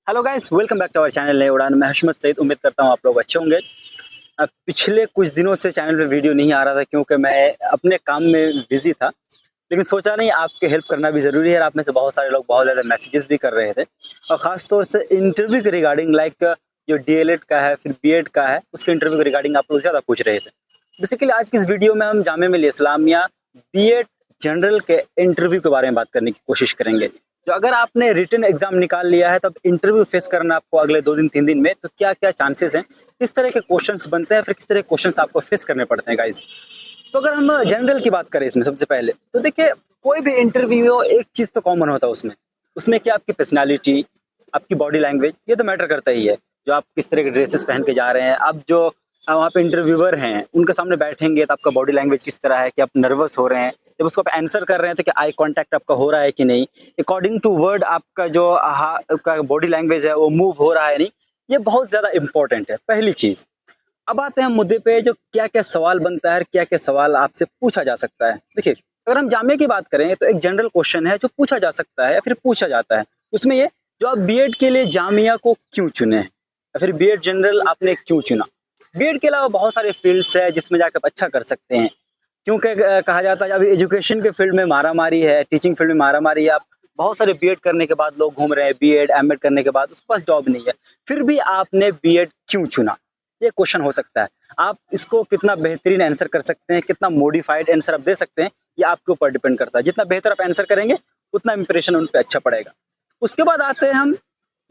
Hello guys, welcome back to our channel Naye Udaan. मैं हशमत सईद। उम्मीद करता हूँ आप लोग अच्छे होंगे। पिछले कुछ दिनों से चैनल पे वीडियो नहीं आ रहा था क्योंकि मैं अपने काम में बिजी था, लेकिन सोचा नहीं आपके हेल्प करना भी ज़रूरी है। आप में से बहुत सारे लोग बहुत ज़्यादा मैसेजेस भी कर रहे थे और ख़ास तौर से इंटरव्यू के रिगार्डिंग, लाइक जो डीएलएड का है फिर बीएड का है, उसके इंटरव्यू के रिगार्डिंग आप लोग ज़्यादा पूछ रहे थे। बेसिकली आज की इस वीडियो में हम जामिया मिल्लिया इस्लामिया बीएड जनरल के इंटरव्यू के बारे में बात करने की कोशिश करेंगे। जो अगर आपने रिटन एग्जाम निकाल लिया है, तब इंटरव्यू फेस करना आपको अगले 2 दिन 3 दिन में, तो क्या क्या चांसेस हैं, किस तरह के क्वेश्चंस बनते हैं, फिर किस तरह के क्वेश्चंस आपको फेस करने पड़ते हैं गाइस। तो अगर हम जनरल की बात करें इसमें सबसे पहले, तो देखिए कोई भी इंटरव्यू हो, एक चीज़ तो कॉमन होता है उसमें। उसमें क्या आपकी पर्सनैलिटी, आपकी बॉडी लैंग्वेज, ये तो मैटर करता ही है। जो आप किस तरह के ड्रेसेस पहन के जा रहे हैं, अब जो वहाँ पे इंटरव्यूअर हैं उनके सामने बैठेंगे तो आपका बॉडी लैंग्वेज किस तरह है, कि आप नर्वस हो रहे हैं, जब उसको आप आंसर कर रहे हैं तो क्या आई कांटेक्ट आपका हो रहा है कि नहीं, अकॉर्डिंग टू वर्ड आपका जो आपका बॉडी लैंग्वेज है वो मूव हो रहा है नहीं, ये बहुत ज़्यादा इंपॉर्टेंट है, पहली चीज़। अब आते हैं मुद्दे पे, जो क्या क्या सवाल बनता है, क्या क्या सवाल आपसे पूछा जा सकता है। देखिए अगर हम जामिया की बात करें तो एक जनरल क्वेश्चन है जो पूछा जा सकता है या फिर पूछा जाता है। उसमें ये, जो आप बीएड के लिए जामिया को क्यों चुने या फिर बीएड जनरल आपने क्यों चुना। बीएड के अलावा बहुत सारे फील्ड्स है जिसमें जाकर आप अच्छा कर सकते हैं, क्योंकि कहा जाता है अभी एजुकेशन के फील्ड में मारामारी है, टीचिंग फील्ड में मारामारी है। आप बहुत सारे बीएड करने के बाद लोग घूम रहे हैं, बीएड एमएड करने के बाद उसके पास जॉब नहीं है, फिर भी आपने बीएड क्यों चुना, ये क्वेश्चन हो सकता है। आप इसको कितना बेहतरीन आंसर कर सकते हैं, कितना मॉडिफाइड आंसर आप दे सकते हैं, ये आपके ऊपर डिपेंड करता है। जितना बेहतर आप आंसर करेंगे उतना इंप्रेशन उन पे अच्छा पड़ेगा। उसके बाद आते हैं हम,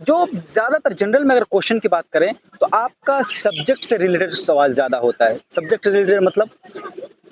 जो ज़्यादातर जनरल में अगर क्वेश्चन की बात करें तो आपका सब्जेक्ट से रिलेटेड सवाल ज़्यादा होता है। सब्जेक्ट से रिलेटेड मतलब,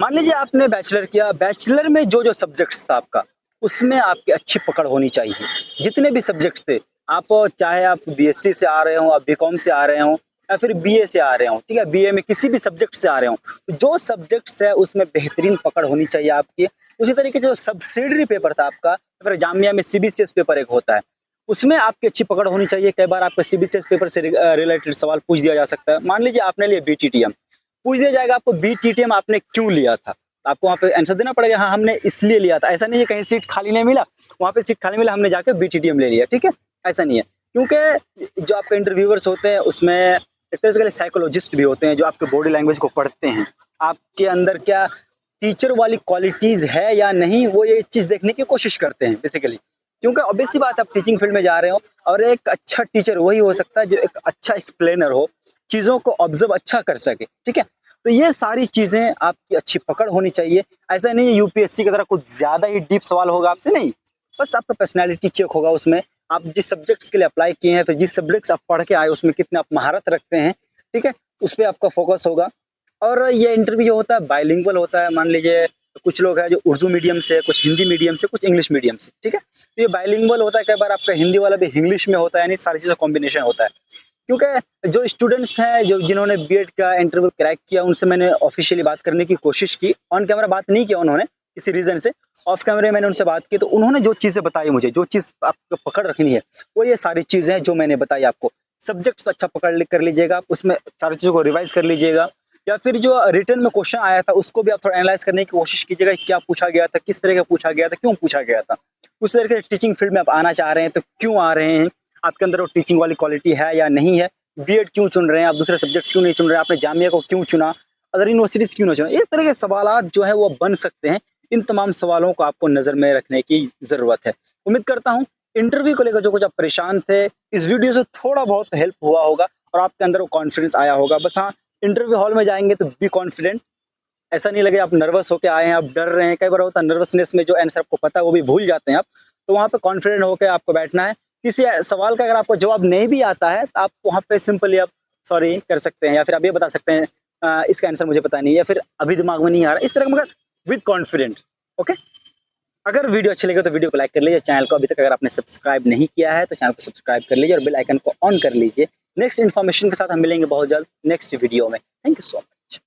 मान लीजिए आपने बैचलर किया, बैचलर में जो जो सब्जेक्ट्स था आपका, उसमें आपकी अच्छी पकड़ होनी चाहिए। जितने भी सब्जेक्ट्स थे, आप चाहे आप बीएससी से आ रहे हो, आप बीकॉम से आ रहे हो या फिर बीए से आ रहे हो, ठीक है, बीए में किसी भी सब्जेक्ट से आ रहे हो, तो जो सब्जेक्ट्स है उसमें बेहतरीन पकड़ होनी चाहिए आपकी। उसी तरीके से जो सब्सिडरी पेपर था आपका, फिर जामिया में सीबीसीएस पेपर एक होता है, उसमें आपकी अच्छी पकड़ होनी चाहिए। कई बार आपको सीबीसीएस पेपर से रिलेटेड सवाल पूछ दिया जा सकता है। मान लीजिए आपने लिए बीटीटीएम, पूछ दिया जाएगा आपको बीटीटीएम आपने क्यों लिया था, आपको वहाँ पे आंसर देना पड़ेगा, हाँ हमने इसलिए लिया था। ऐसा नहीं है कहीं सीट खाली नहीं मिला, वहाँ पे सीट खाली मिला, हमने जाके बीटीटीएम ले लिया, ठीक है, ऐसा नहीं है। क्योंकि जो आपके इंटरव्यूअर्स होते हैं उसमें एक तरह से साइकोलॉजिस्ट भी होते हैं जो आपके बॉडी लैंग्वेज को पढ़ते हैं, आपके अंदर क्या टीचर वाली क्वालिटीज है या नहीं, वो ये चीज़ देखने की कोशिश करते हैं बेसिकली। क्योंकि ऑब्वियस सी बात, आप टीचिंग फील्ड में जा रहे हो और एक अच्छा टीचर वही हो सकता है जो एक अच्छा एक्सप्लेनर हो, चीज़ों को ऑब्जर्व अच्छा कर सके, ठीक है। तो ये सारी चीज़ें आपकी अच्छी पकड़ होनी चाहिए। ऐसा नहीं है यूपीएससी की तरह कुछ ज़्यादा ही डीप सवाल होगा आपसे, नहीं, बस आपका पर्सनैलिटी चेक होगा उसमें। आप जिस सब्जेक्ट्स के लिए अप्लाई किए हैं, फिर जिस सब्जेक्ट्स आप पढ़ के आए उसमें कितने आप महारत रखते हैं, ठीक है, उस पर आपका फोकस होगा। और ये इंटरव्यू होता है बाइलिंगुअल होता है। मान लीजिए कुछ लोग हैं जो उर्दू मीडियम से, कुछ हिंदी मीडियम से, कुछ इंग्लिश मीडियम से, ठीक है, तो ये बाइलिंगुअल होता है। कई बार आपका हिंदी वाला भी इंग्लिश में होता है, यानी सारी चीज़ों कॉम्बिनेशन होता है। क्योंकि जो स्टूडेंट्स हैं जो जिन्होंने बीएड का इंटरव्यू क्रैक किया, उनसे मैंने ऑफिशियली बात करने की कोशिश की। ऑन कैमरा बात नहीं किया उन्होंने, किसी रीज़न से, ऑफ कैमरे मैंने उनसे बात की, तो उन्होंने जो चीज़ें बताई मुझे, जो चीज़ आपको पकड़ रखनी है, वो ये सारी चीज़ें हैं जो मैंने बताई आपको। सब्जेक्ट्स को अच्छा पकड़ कर लीजिएगा, उसमें सारी चीज़ों को रिवाइज कर लीजिएगा, या फिर जो रिटन में क्वेश्चन आया था उसको भी आप थोड़ा एनालाइज करने की कोशिश कीजिएगा, क्या पूछा गया था, किस तरह का पूछा गया था, क्यों पूछा गया था। उस तरीके से टीचिंग फील्ड में आप आना चाह रहे हैं तो क्यों आ रहे हैं, आपके अंदर वो टीचिंग वाली क्वालिटी है या नहीं है, बीएड क्यों चुन रहे हैं, आप दूसरे सब्जेक्ट्स क्यों नहीं चुन रहे हैं, आपने जामिया को क्यों चुना, अदर यूनिवर्सिटीज़ क्यों ना चुना। इस तरह के सवालात जो है वो बन सकते हैं। इन तमाम सवालों को आपको नज़र में रखने की ज़रूरत है। उम्मीद करता हूँ इंटरव्यू को लेकर जो कुछ आप परेशान थे, इस वीडियो से थोड़ा बहुत हेल्प हुआ होगा और आपके अंदर वो कॉन्फिडेंस आया होगा। बस हाँ, इंटरव्यू हॉल में जाएंगे तो बी कॉन्फिडेंट, ऐसा नहीं लगे आप नर्वस होकर आए हैं, आप डर रहे हैं। कई बार होता है नर्वसनेस में जो आंसर आपको पता है वो भी भूल जाते हैं आप, तो वहाँ पे कॉन्फिडेंट होकर आपको बैठना है। किसी सवाल का अगर आपको जवाब नहीं भी आता है तो आप वहाँ पे सिंपली आप सॉरी कर सकते हैं, या फिर आप ये बता सकते हैं इसका आंसर मुझे पता नहीं, या फिर अभी दिमाग में नहीं आ रहा, इस तरह मगर विद कॉन्फिडेंट। ओके, अगर वीडियो अच्छी लगे तो वीडियो को लाइक कर लीजिए। चैनल को अभी तक अगर आपने सब्सक्राइब नहीं किया है तो चैनल को सब्सक्राइब कर लीजिए और बेल आइकन को ऑन कर लीजिए। नेक्स्ट इन्फॉर्मेशन के साथ हम मिलेंगे बहुत जल्द नेक्स्ट वीडियो में। Thank you so much.